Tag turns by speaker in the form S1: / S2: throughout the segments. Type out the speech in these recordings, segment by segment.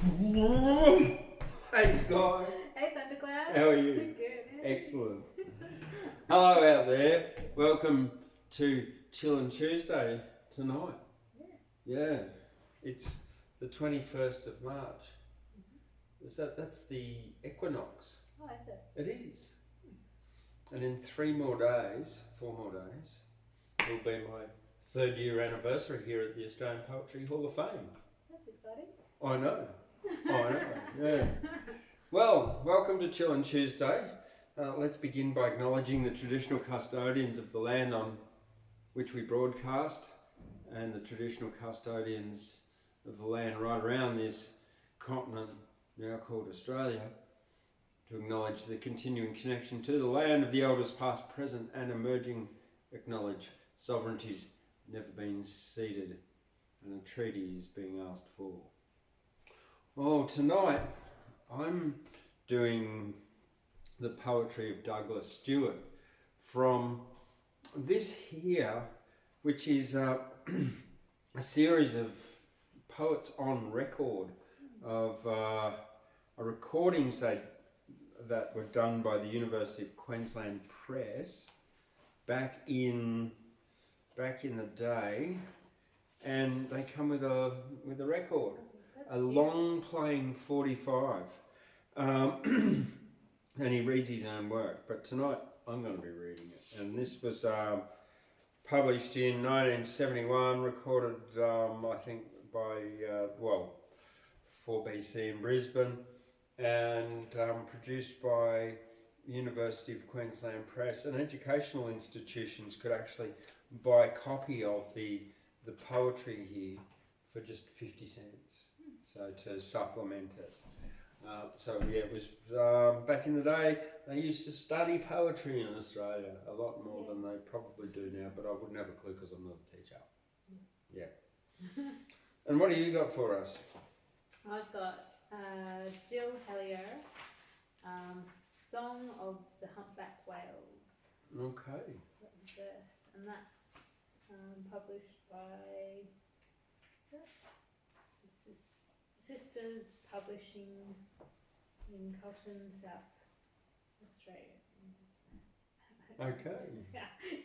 S1: Hey Skye.
S2: Hey Thundercloud.
S1: How are you?
S2: Good.
S1: Excellent. Hello out there. Welcome to Chillin Tuesday tonight. Yeah. It's the 21st of March. That's the equinox.
S2: Oh, is it?
S1: It is. And in 4 more days, will be my 3rd year anniversary here at the Australian Poetry Hall of Fame.
S2: That's exciting.
S1: I know. Yeah. Well, welcome to Chillin Tuesday. Let's begin by acknowledging the traditional custodians of the land on which we broadcast and the traditional custodians of the land right around this continent now called Australia, to acknowledge the continuing connection to the land of the elders past, present and emerging, acknowledge sovereignty's never been ceded and a treaty is being asked for. Oh, tonight I'm doing the poetry of Douglas Stewart from this here, which is a series of poets on record of recordings that were done by the University of Queensland Press back in the day, and they come with a record. A long playing 45, and he reads his own work, but tonight I'm going to be reading it. And this was published in 1971, recorded I think by 4BC in Brisbane, and produced by University of Queensland Press. And educational institutions could actually buy a copy of the poetry here for just 50 cents. So to supplement it. It was back in the day, they used to study poetry in Australia a lot more than they probably do now, but I wouldn't have a clue because I'm not a teacher. Yeah. And what do you got for us?
S2: I've got Helllyer, Song of the Humpback Whales.
S1: Okay.
S2: And that's published by Sisters Publishing in Carlton, South Australia.
S1: Okay.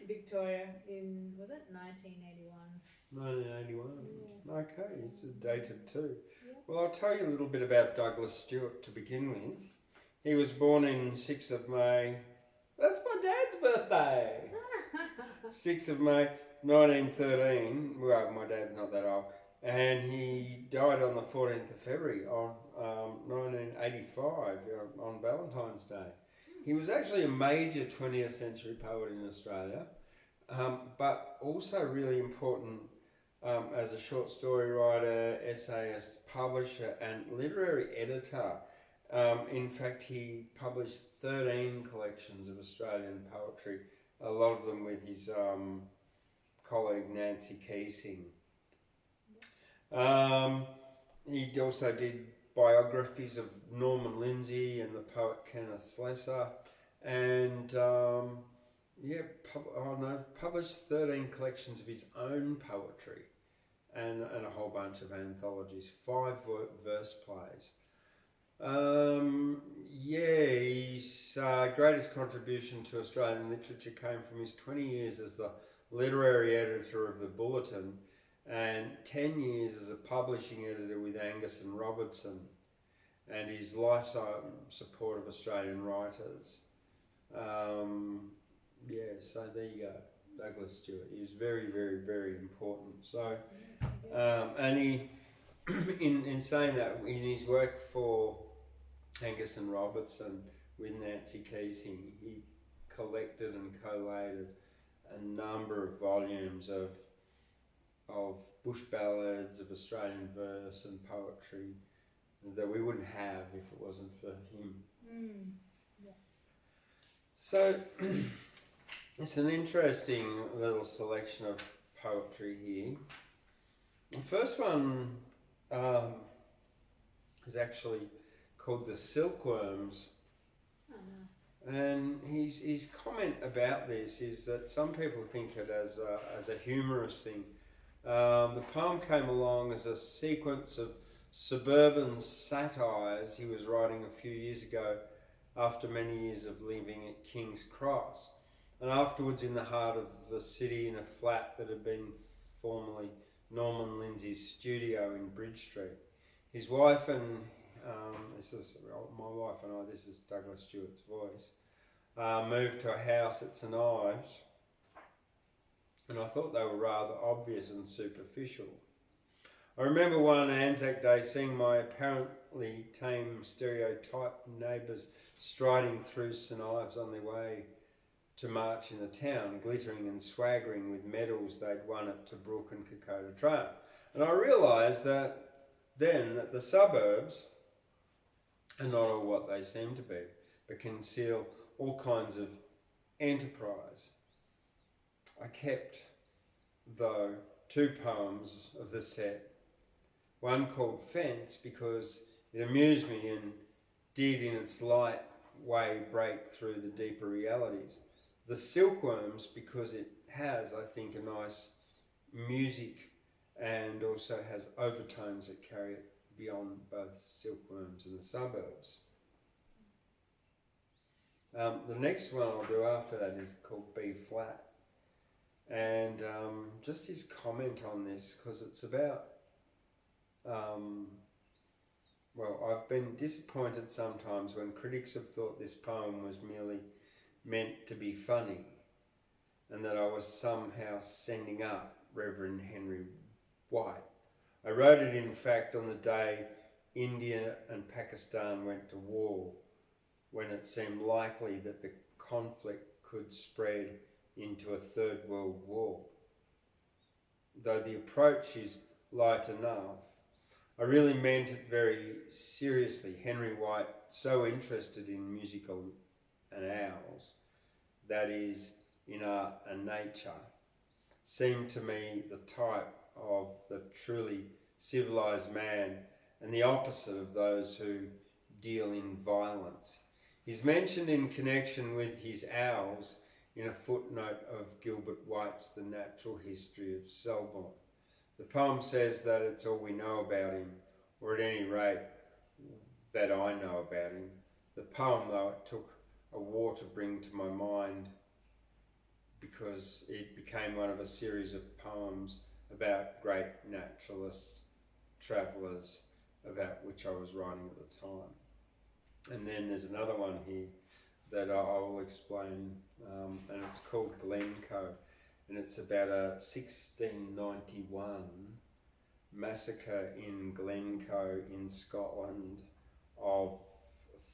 S2: Victoria in, was it 1981?
S1: 1981.
S2: Yeah.
S1: Okay, it's dated too.
S2: Yeah.
S1: Well, I'll tell you a little bit about Douglas Stewart to begin with. He was born in 6th of May. That's my dad's birthday! 6th of May 1913. Well, my dad's not that old. And he died on the 14th of February on 1985 on Valentine's Day. He was actually a major 20th century poet in Australia, but also really important as a short story writer, essayist, publisher and literary editor. In fact, he published 13 collections of Australian poetry, a lot of them with his colleague Nancy Keesing. He also did biographies of Norman Lindsay and the poet Kenneth Slessor, and published 13 collections of his own poetry and a whole bunch of anthologies, 5 verse plays. His greatest contribution to Australian literature came from his 20 years as the literary editor of the Bulletin and 10 years as a publishing editor with Angus and Robertson, and his lifetime support of Australian writers. So there you go, Douglas Stewart. He was very, very, very important. So, and he, in saying that, in his work for Angus and Robertson with Nancy Keesing, he collected and collated a number of volumes of bush ballads, of Australian verse and poetry that we wouldn't have if it wasn't for him.
S2: Yeah.
S1: So it's an interesting little selection of poetry here. The first one is actually called The Silkworms.
S2: Oh, nice.
S1: And his comment about this is that some people think it as a humorous thing. The poem came along as a sequence of suburban satires he was writing a few years ago after many years of living at King's Cross, and afterwards in the heart of the city in a flat that had been formerly Norman Lindsay's studio in Bridge Street. His wife and, this is my wife and I, this is Douglas Stewart's voice, moved to a house at St Ives, and I thought they were rather obvious and superficial. I remember one Anzac Day seeing my apparently tame stereotyped neighbours striding through St Ives on their way to march in the town, glittering and swaggering with medals they'd won at Tobruk and Kokoda Trail. And I realised that then that the suburbs are not all what they seem to be, but conceal all kinds of enterprise. I kept, though, 2 poems of the set. One called Fence because it amused me and did in its light way break through the deeper realities. The Silkworms because it has, I think, a nice music and also has overtones that carry it beyond both Silkworms and the suburbs. The next one I'll do after that is called B Flat. And just his comment on this, because it's about, I've been disappointed sometimes when critics have thought this poem was merely meant to be funny and that I was somehow sending up Reverend Henry White. I wrote it, in fact, on the day India and Pakistan went to war, when it seemed likely that the conflict could spread into a Third World War. Though the approach is light enough, I really meant it very seriously. Henry White, so interested in musical and owls, that is, in art and nature, seemed to me the type of the truly civilised man and the opposite of those who deal in violence. He's mentioned in connection with his owls in a footnote of Gilbert White's The Natural History of Selborne. The poem says that it's all we know about him, or at any rate, that I know about him. The poem, though, it took a war to bring to my mind because it became one of a series of poems about great naturalists, travellers, about which I was writing at the time. And then there's another one here that I will explain, and it's called Glencoe, and it's about a 1691 massacre in Glencoe in Scotland of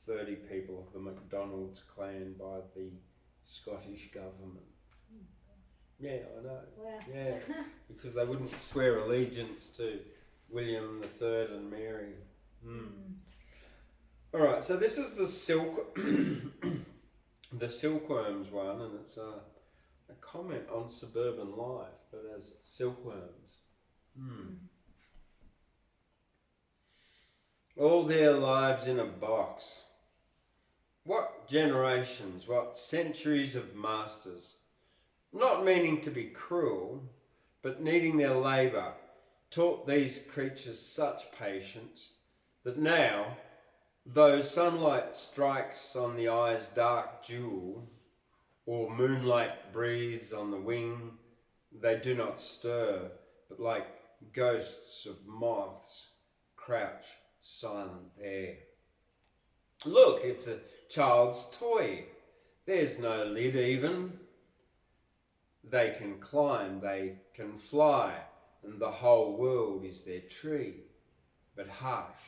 S1: 30 people of the MacDonald's clan by the Scottish government. Yeah, I know.
S2: Wow.
S1: Yeah, because they wouldn't swear allegiance to William III and Mary. All right, so this is the Silkworms one, and it's a comment on suburban life, but as silkworms. All their lives in a box. What generations, what centuries of masters, not meaning to be cruel, but needing their labour, taught these creatures such patience that now, though sunlight strikes on the eye's dark jewel, or moonlight breathes on the wing, they do not stir, but like ghosts of moths crouch silent there. Look, it's a child's toy. There's no lid even. They can climb, they can fly, and the whole world is their tree. But hush,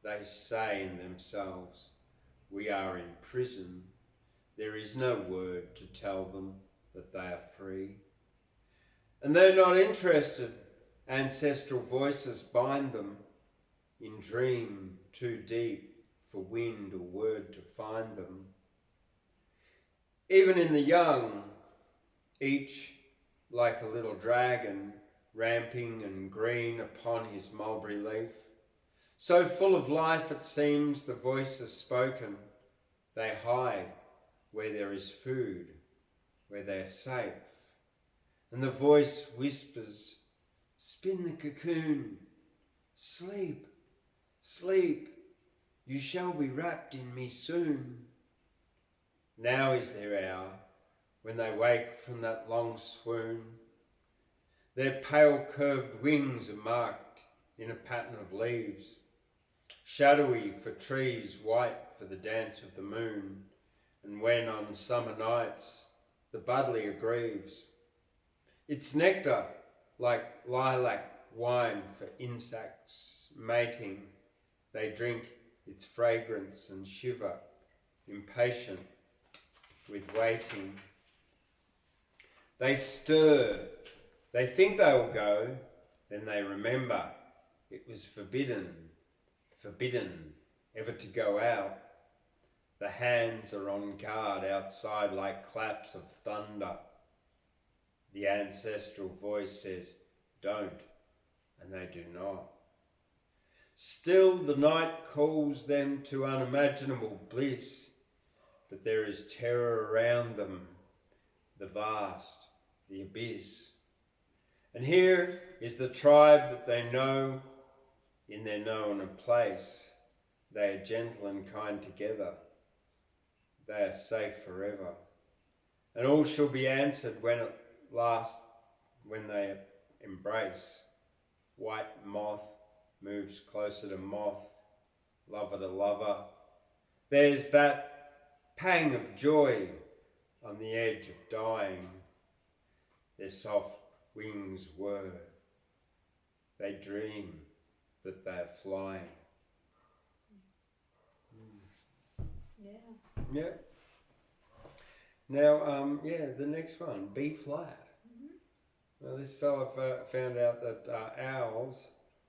S1: they say in themselves, we are in prison. There is no word to tell them that they are free. And they're not interested. Ancestral voices bind them in dream too deep for wind or word to find them. Even in the young, each like a little dragon ramping and green upon his mulberry leaf, so full of life it seems the voices spoken, they hide where there is food, where they are safe. And the voice whispers, spin the cocoon, sleep, Sleep, you shall be wrapped in me soon. Now is their hour, when they wake from that long swoon. Their pale curved wings are marked in a pattern of leaves, shadowy for trees, white for the dance of the moon, and when on summer nights the buddleia grieves, its nectar like lilac wine for insects mating, they drink its fragrance and shiver, impatient with waiting. They stir, they think they will go, then they remember it was forbidden ever to go out. The hands are on guard outside like claps of thunder. The ancestral voice says, don't, and they do not. Still the night calls them to unimaginable bliss, but there is terror around them, the vast, the abyss. And here is the tribe that they know in their known place. They are gentle and kind together. They are safe forever. And all shall be answered when at last, when they embrace. White moth moves closer to moth, lover to lover. There's that pang of joy on the edge of dying. Their soft wings whir. They dream that they're flying.
S2: Yeah.
S1: Yeah. Now, the next one, B flat.
S2: Mm-hmm.
S1: Well, this fella found out that owls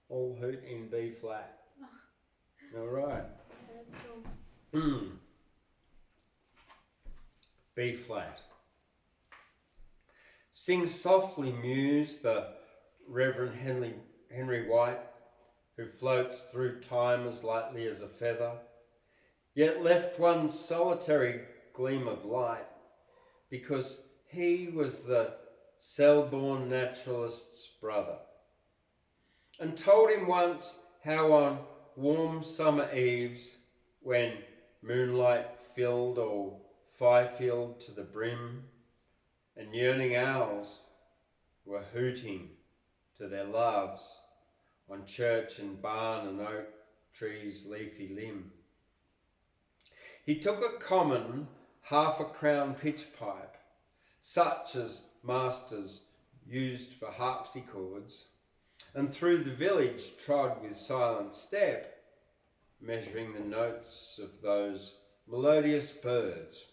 S1: all hoot in B flat. Oh. All right.
S2: That's cool.
S1: B flat. Sing softly, muse, the Reverend Henry White, who floats through time as lightly as a feather, yet left one solitary gleam of light, because he was the Selborne naturalist's brother, and told him once how on warm summer eves, when moonlight filled all Fifield to the brim, and yearning owls were hooting to their loves on church and barn and oak tree's leafy limb, he took a common half-a-crown pitch pipe, such as masters used for harpsichords, and through the village trod with silent step, measuring the notes of those melodious birds,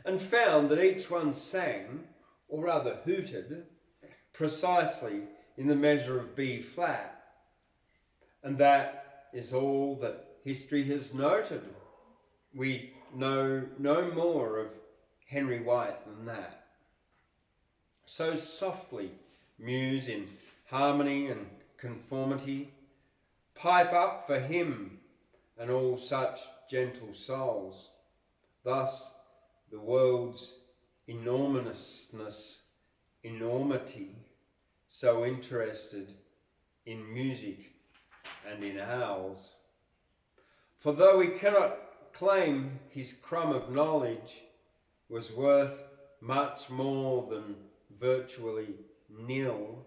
S1: and found that each one sang, or rather hooted, precisely in the measure of B flat. And that is all that history has noted. We know no more of Henry White than that. So softly muse in harmony and conformity, pipe up for him and all such gentle souls. Thus the world's enormousness, enormity, so interested in music and in owls. For though we cannot claim his crumb of knowledge was worth much more than virtually nil,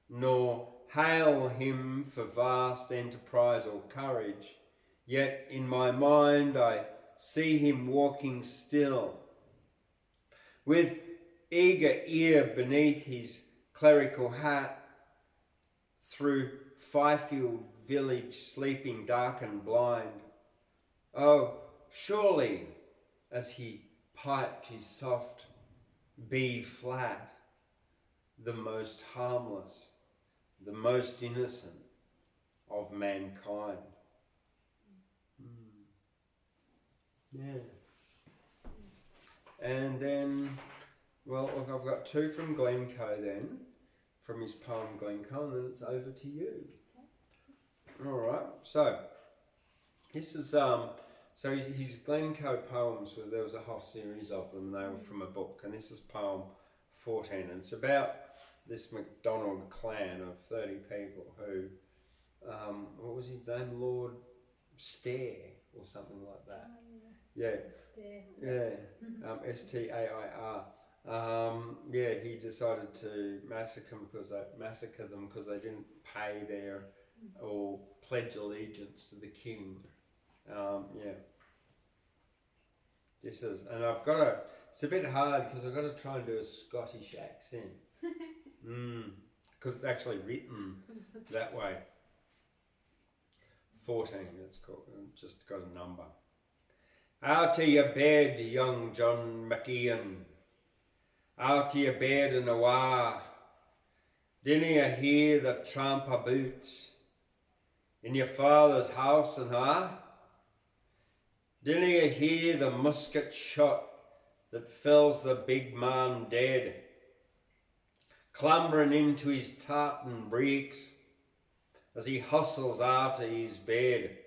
S1: nor hail him for vast enterprise or courage, yet in my mind I see him walking still, with eager ear beneath his clerical hat, through Fifield village sleeping dark and blind. Oh, surely, as he piped his soft B flat, the most harmless, the most innocent of mankind. Yeah. And then, well, look, I've got two from Glencoe then, from his poem Glencoe, and then it's over to you. All right. So this is so his Glencoe poems there was a whole series of them. They were from a book, and this is poem 14, and it's about this MacDonald clan of 30 people who what was his name? Lord Stair or something like that. Yeah. Stair. Yeah, he decided to massacre them because they didn't pay their or pledge allegiance to the king. Yeah. This is, and it's a bit hard because I've got to try and do a Scottish accent. Because it's actually written that way. 14, it's called. Just got a number. Out of your bed, young John McKeon. Out of your bed in a wa. Didn't you hear the tramp of boots in your father's house and Didn't you hear the musket shot that fills the big man dead? Clambering into his tartan breeks as he hustles out of his bed.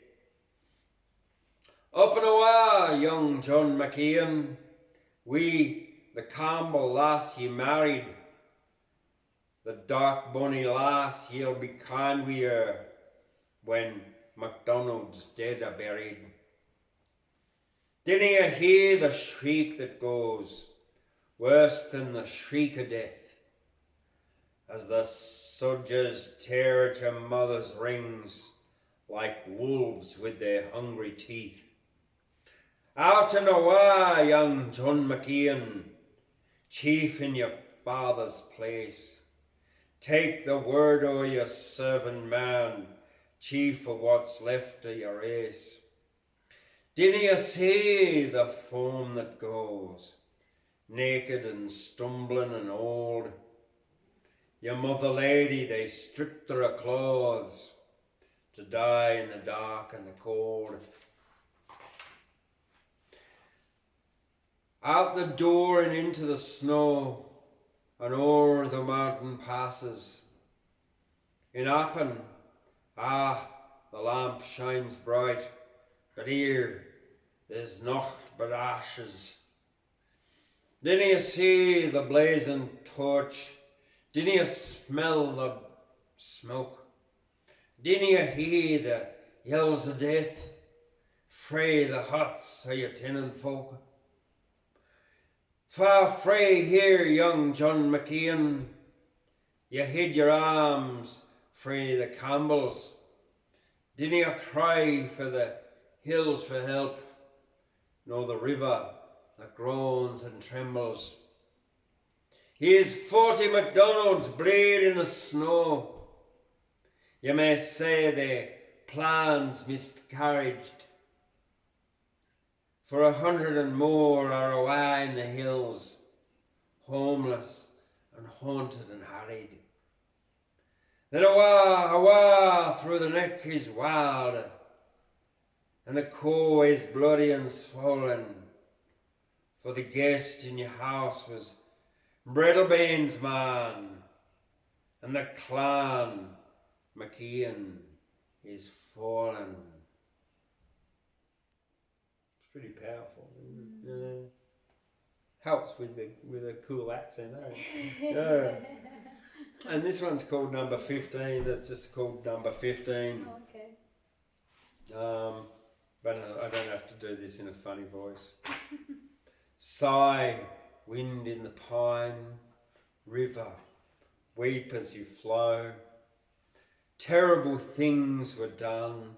S1: Up and awa, young John McKeon, we, the Campbell lass ye married, the dark bonny lass ye'll be kind wi' her when MacDonald's dead are buried. Didn't you hear the shriek that goes, worse than the shriek of death, as the soldiers tear at your mother's rings like wolves with their hungry teeth? Out and awa, young John McKeon, chief in your father's place. Take the word o' your servant man, chief of what's left of your race. Dinna you see the foam that goes, naked and stumbling and old? Your mother lady, they stripped her of clothes to die in the dark and the cold. Out the door and into the snow, and o'er the mountain passes. In Appin, the lamp shines bright, but here there's nocht but ashes. Dinna you see the blazing torch? Dinna you smell the smoke? Dinna you hear the yells of death frae the huts of your tenant folk? Far frae here, young John McKeon, you hid your arms frae the Campbells. Dinna you cry for the hills for help, nor the river that groans and trembles? Here's 40 MacDonalds bleed in the snow. You may say their plans miscarried, for 100 and more are away in the hills, homeless and haunted and harried. Then awa through the neck is wild, and the core is bloody and swollen, for the guest in your house was Breadlebane's man, and the clan McKeon is fallen. It's pretty powerful, isn't it? Yeah. Helps with a cool accent, eh? Yeah. And this one's called number 15. It's just called number 15.
S2: Oh, okay.
S1: But I don't have to do this in a funny voice. Sigh, wind in the pine, river, weep as you flow. Terrible things were done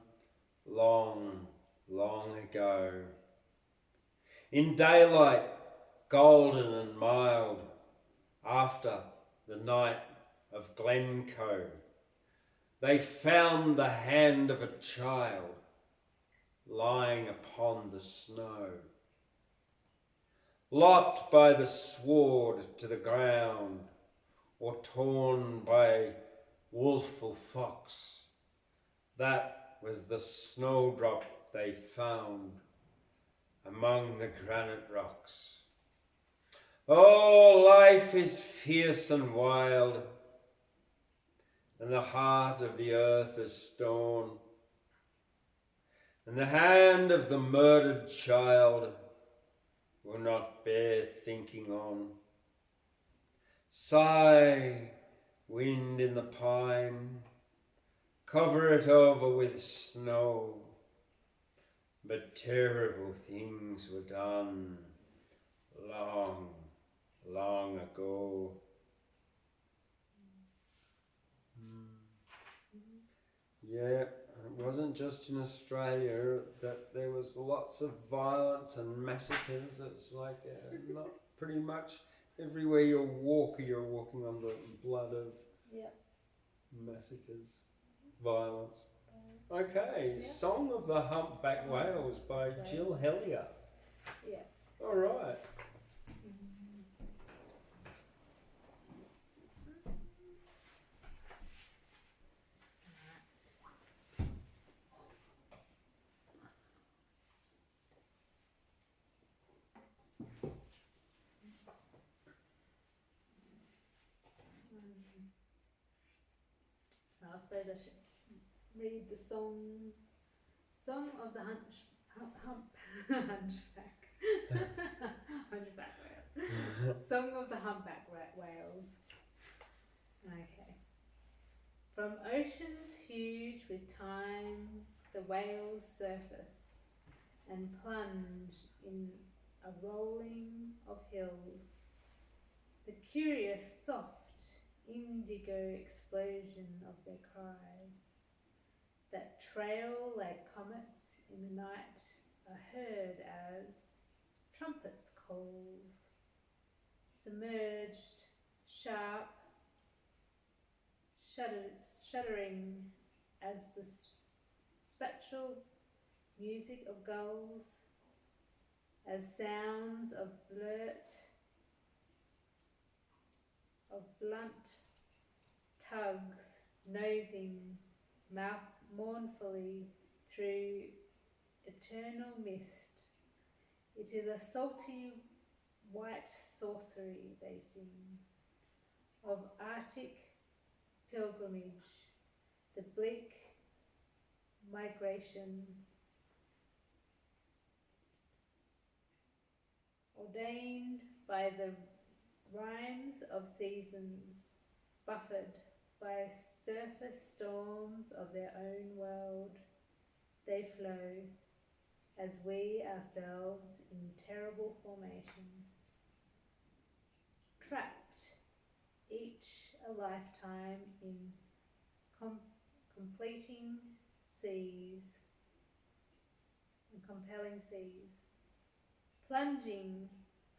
S1: long, long ago. In daylight, golden and mild, after the night of Glencoe, they found the hand of a child lying upon the snow, lopped by the sword to the ground, or torn by wolful fox. That was the snowdrop they found among the granite rocks. Oh, life is fierce and wild, and the heart of the earth is stone, and the hand of the murdered child will not bear thinking on. Sigh, wind in the pine, cover it over with snow. But terrible things were done long, long ago. Yeah, it wasn't just in Australia that there was lots of violence and massacres. It's like not pretty much everywhere you're walking on the blood of massacres, violence. Okay, Song of the Humpback Whales by Jill Helllyer.
S2: Yeah.
S1: All right.
S2: So I suppose I should read the song of the hunchback. Hunchback whales. Song of the humpback whales. Okay. From oceans huge with time, the whales surface and plunge in a rolling of hills. The curious soft indigo explosion of their cries that trail like comets in the night are heard as trumpets' calls, submerged, sharp, shuddering as the spectral music of gulls, as sounds of blunt tugs nosing mournfully through eternal mist. It is a salty white sorcery they sing of Arctic pilgrimage, the bleak migration ordained by the rhymes of seasons, buffered by surface storms of their own world. They flow, as we ourselves in terrible formation, trapped, each a lifetime in completing seas and compelling seas, plunging,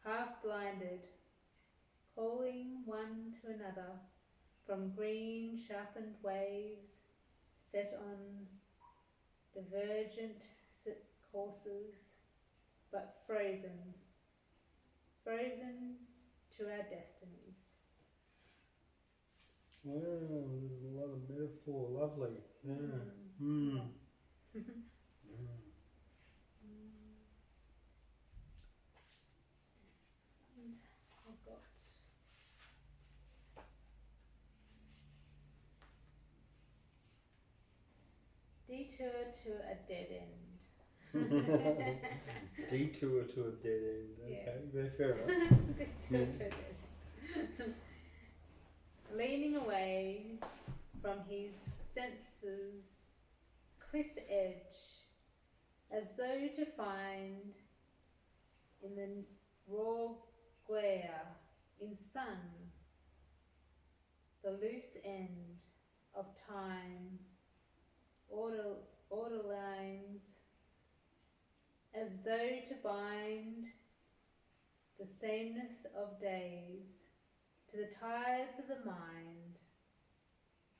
S2: half blinded, calling one to another from green sharpened waves set on divergent courses, but frozen to our destinies.
S1: Wow, there's a lot of metaphor. Lovely. Yeah.
S2: And I've got Detour to a Dead End.
S1: Detour to a dead end. Okay, very fair enough.
S2: Detour to a dead end. Leaning away from his senses' cliff edge, as though to find in the raw glare in sun the loose end of time, order lines, as though to bind the sameness of days to the tides of the mind,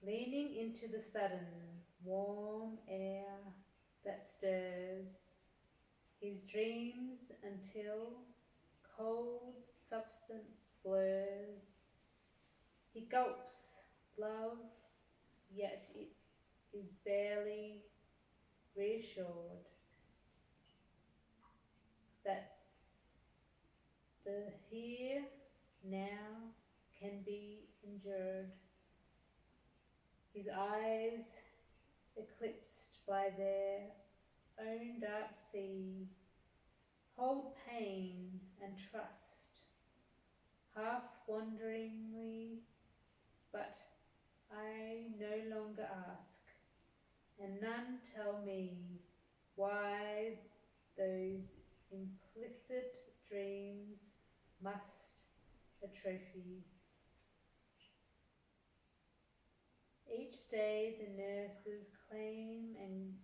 S2: leaning into the sudden warm air that stirs his dreams until cold substance blurs. He gulps love, yet it is barely reassured that the here now can be endured. His eyes eclipsed by their own dark sea hold pain and trust, half wonderingly, but I no longer ask. and none tell me why those implicit dreams must atrophy. Each day the nurses claim and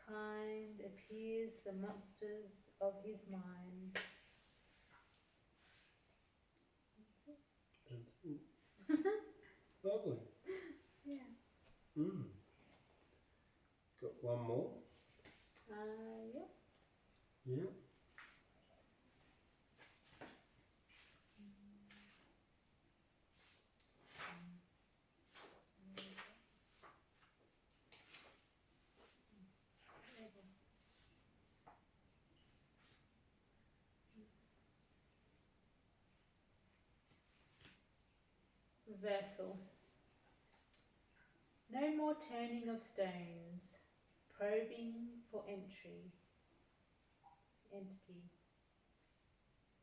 S2: kind appears the monsters of his mind.
S1: Lovely.
S2: Yeah.
S1: Got one more?
S2: Yep.
S1: Yeah.
S2: Reversal. No more turning of stones, probing for entity,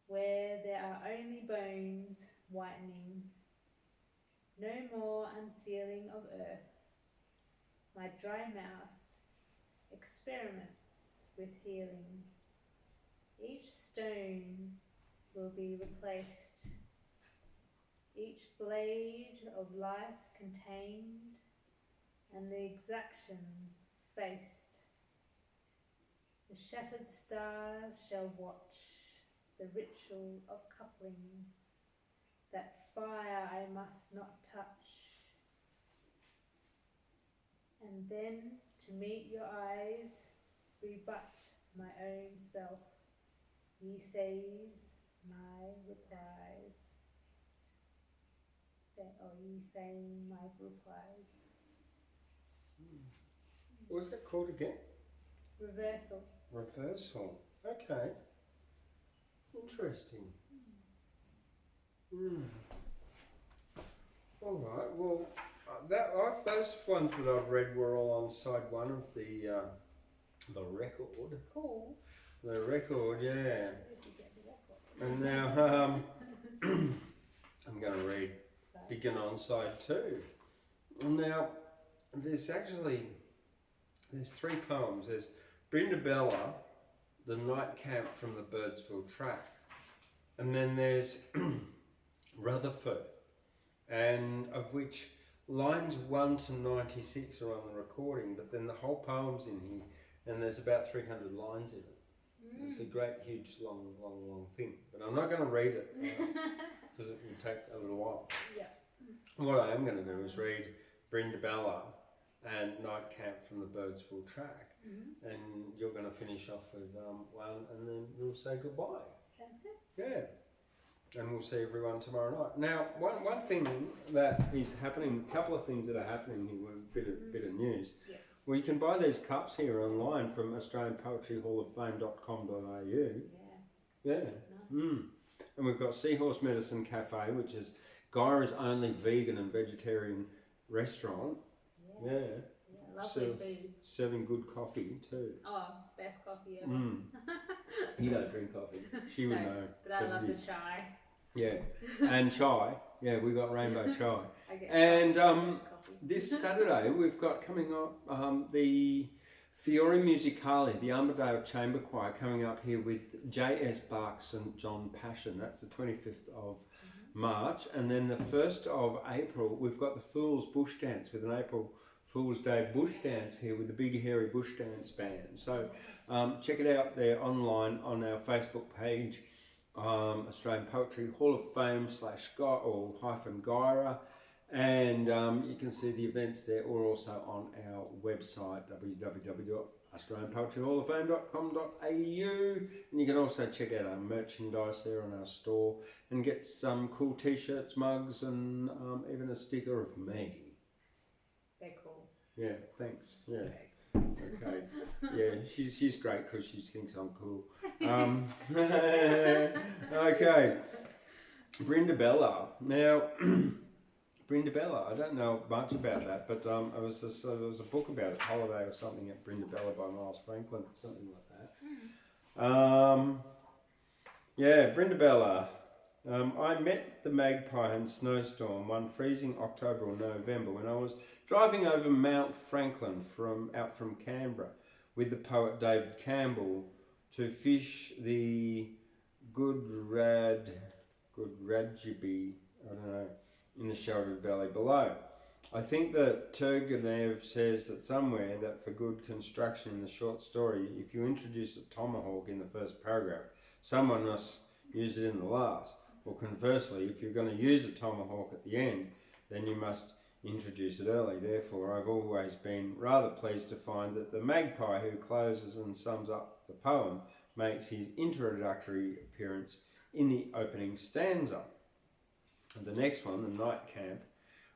S2: where there are only bones whitening. No more unsealing of earth. My dry mouth experiments with healing. Each stone will be replaced, each blade of life contained, and the exaction faced. The shattered stars shall watch the ritual of coupling. That fire I must not touch. And then to meet your eyes, rebut my own self. Ye says my replies. Ye saying my replies.
S1: What was that called again?
S2: Reversal.
S1: Reversal. Okay. Interesting. All right. Well, those ones that I've read were all on side one of the record.
S2: Cool.
S1: The record, yeah.
S2: Where did you get the record?
S1: And now I'm going to read Begin on side two. Now, there's three poems. There's Brindabella, The Night Camp from the Birdsville Track. And then there's Rutherford, and of which lines 1 to 96 are on the recording, but then the whole poem's in here, and there's about 300 lines in it. It's a great, huge, long thing. But I'm not going to read it because it will take a little while.
S2: Yeah.
S1: What I am going to do is read Brindabella and Night Camp from the Birdsville Track, and you're going to finish off with one, and then we'll say goodbye.
S2: Sounds good.
S1: Yeah. And we'll see everyone tomorrow night. Now, one thing that is happening, a couple of things that are happening here, with a bit of news.
S2: Yes.
S1: Well, you can buy these cups here online from AustralianPoetryHallOfFame.com.au.
S2: Yeah.
S1: Yeah.
S2: Nice.
S1: And we've got Seahorse Medicine Cafe, which is Guyra's only vegan and vegetarian restaurant.
S2: Yeah.
S1: Yeah.
S2: Lovely food.
S1: Serving good coffee too.
S2: Oh, best coffee ever.
S1: You don't drink coffee. She would know.
S2: But I love the chai.
S1: Yeah. And chai. Yeah, we got rainbow chai.
S2: And
S1: this Saturday we've got coming up the Fiore Musicale, the Armadale Chamber Choir, coming up here with J.S. Barks and John Passion. That's the 25th of March. And then the 1st of April, we've got the Fool's Bush Dance with an April Fool's Day bush dance here with the Big Hairy Bush Dance Band. So check it out there online on our Facebook page, Australian Poetry Hall of Fame /Guyra, and you can see the events there, or also on our website www.australianpoetryhalloffame.com.au, and you can also check out our merchandise there on our store and get some cool t-shirts, mugs, and even a sticker of me.
S2: They're cool.
S1: Yeah, thanks. Yeah. Okay. Yeah, she's great because she thinks I'm cool. Okay. Brindabella. Now, Brindabella, I don't know much about that, but there was a book about it, Holiday or something at Brindabella by Miles Franklin, something like that. Yeah, Brindabella. I met the magpie in snowstorm one freezing October or November when I was driving over Mount Franklin out from Canberra with the poet David Campbell to fish the Goodrajibi, I don't know, in the sheltered valley below. I think that Turgenev says that somewhere that for good construction in the short story, if you introduce a tomahawk in the first paragraph, someone must use it in the last. Or conversely, if you're going to use a tomahawk at the end, then you must introduce it early. Therefore, I've always been rather pleased to find that the magpie who closes and sums up the poem makes his introductory appearance in the opening stanza. And the next one, the Night Camp,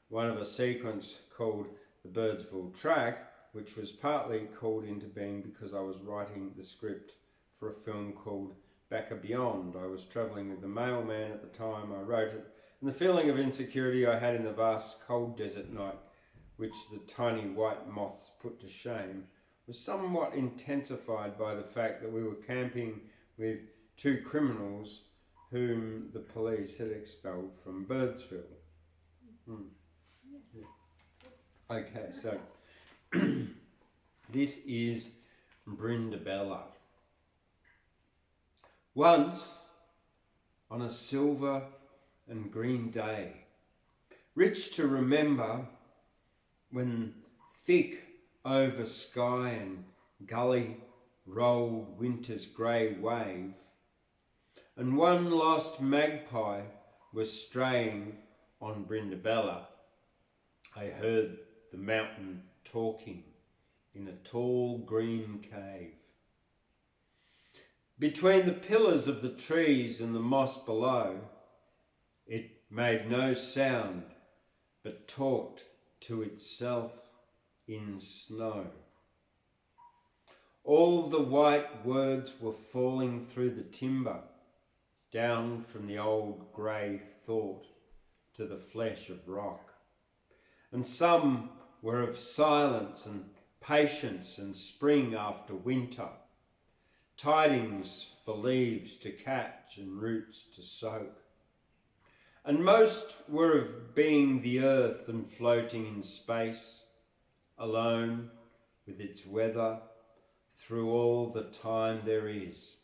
S1: one of a sequence called the Birdsville Track, which was partly called into being because I was writing the script for a film called Back a Beyond. I was travelling with the mailman at the time I wrote it, and the feeling of insecurity I had in the vast cold desert night, which the tiny white moths put to shame, was somewhat intensified by the fact that we were camping with two criminals whom the police had expelled from Birdsville. Okay, so this is Brindabella. Once, on a silver and green day, rich to remember, when thick over sky and gully rolled winter's grey wave, and one lost magpie was straying on Brindabella, I heard the mountain talking in a tall green cave. Between the pillars of the trees and the moss below, it made no sound, but talked to itself in snow. All the white words were falling through the timber, down from the old grey thought to the flesh of rock. And some were of silence and patience and spring after winter, tidings for leaves to catch and roots to soak. And most were of being the earth and floating in space, alone with its weather through all the time there is.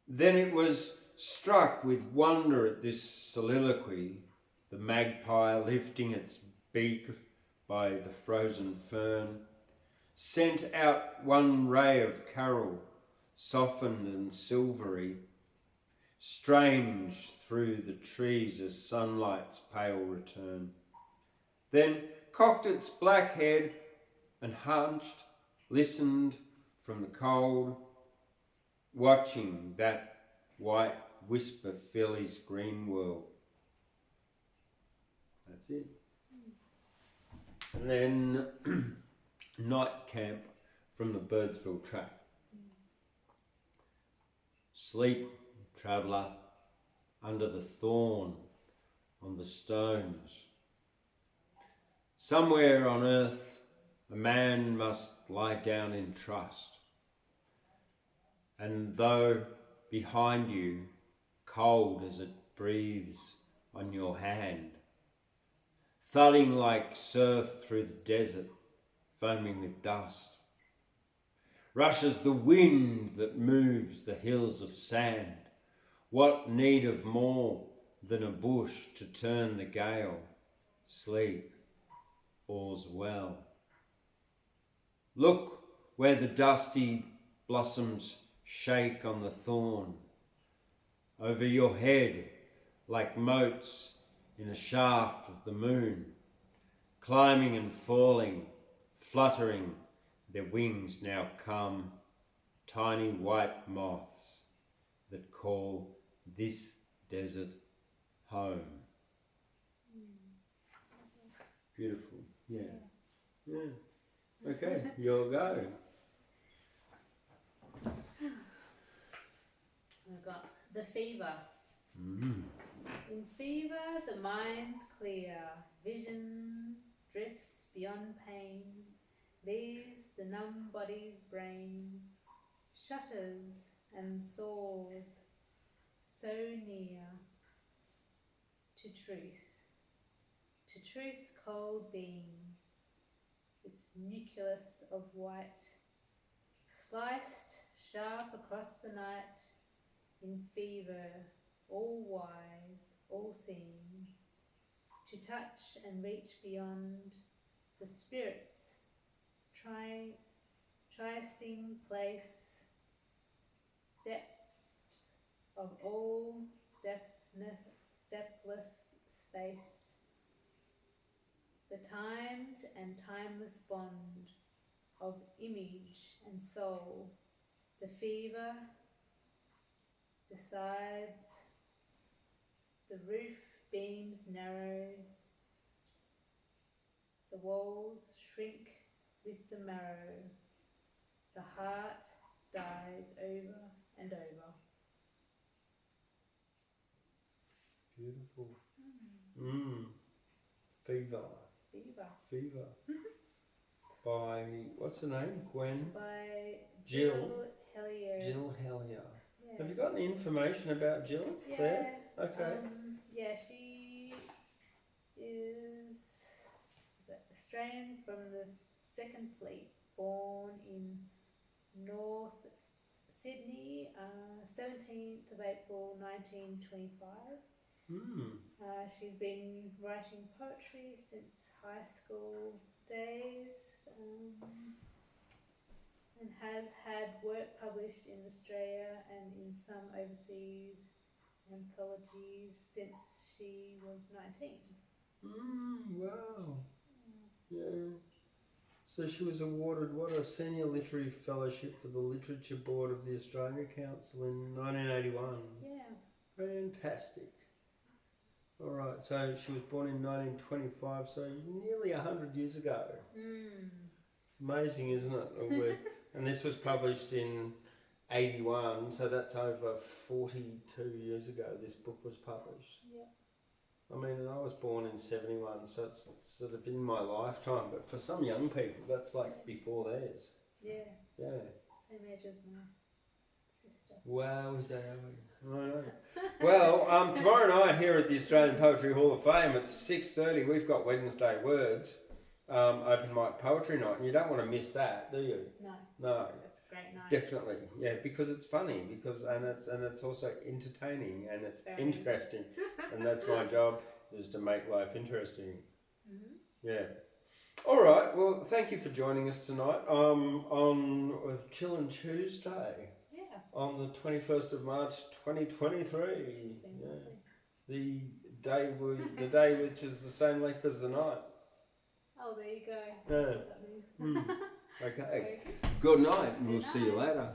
S1: Then it was struck with wonder at this soliloquy, the magpie lifting its beak by the frozen fern, sent out one ray of carol, softened and silvery, strange through the trees as sunlight's pale return. Then cocked its black head and hunched, listened from the cold, watching that white whisper fill his green world. That's it. And then Night Camp from the Birdsville Track. Sleep, traveller, under the thorn, on the stones. Somewhere on earth a man must lie down in trust. And though behind you, cold as it breathes on your hand, thudding like surf through the desert, foaming with dust, rushes the wind that moves the hills of sand. What need of more than a bush to turn the gale? Sleep, all's well. Look where the dusty blossoms shake on the thorn, over your head like motes in a shaft of the moon, climbing and falling, fluttering, their wings now come, tiny white moths that call this desert home. Beautiful, yeah. Okay, you'll go.
S2: I've got the fever. In fever, the mind's clear, vision drifts beyond pain, leaves the numb body's brain, shutters and soars, so near to truth's cold beam, its nucleus of white, sliced sharp across the night, in fever, all wise, all seeing, to touch and reach beyond the spirit's trysting place, depths of all depthless space, the timed and timeless bond of image and soul, the fever decides, the roof beams narrow, the walls shrink with the marrow, the heart dies over and over.
S1: Beautiful. Fever. By, what's her name? Gwen?
S2: By
S1: Jill
S2: Helllyer.
S1: Jill Helllyer.
S2: Yeah.
S1: Have you got any information about Jill there? Okay.
S2: She is Australian from the Second Fleet, born in North Sydney, 17th of April 1925. She's been writing poetry since high school days, and has had work published in Australia and in some overseas anthologies since she was 19.
S1: Wow. Yeah. So she was awarded a senior literary fellowship for the Literature Board of the Australia Council in 1981.
S2: Yeah.
S1: Fantastic. All right, so she was born in 1925, so nearly 100 years ago. Amazing, isn't it? And this was published in 81, so that's over 42 years ago this book was published.
S2: Yeah.
S1: I mean, I was born in 71, so it's sort of in my lifetime, but for some young people, that's like before theirs.
S2: Yeah.
S1: Yeah.
S2: Same age as my sister.
S1: Wow, is that I know. Well, tomorrow night here at the Australian Poetry Hall of Fame at 6:30, we've got Wednesday Words, open mic poetry night, and you don't want to miss that, do you? No.
S2: That's a great night.
S1: Definitely, yeah, because it's funny, and it's also entertaining, and it's interesting, and that's my job, is to make life interesting. Yeah. All right. Well, thank you for joining us tonight on Chillin Tuesday.
S2: Yeah.
S1: On the 21st of March, 2023. Yeah. The day which is the same length as the night.
S2: Oh, there you go.
S1: Yeah.
S2: That's what that means.
S1: Okay. Good night, and we'll see you later.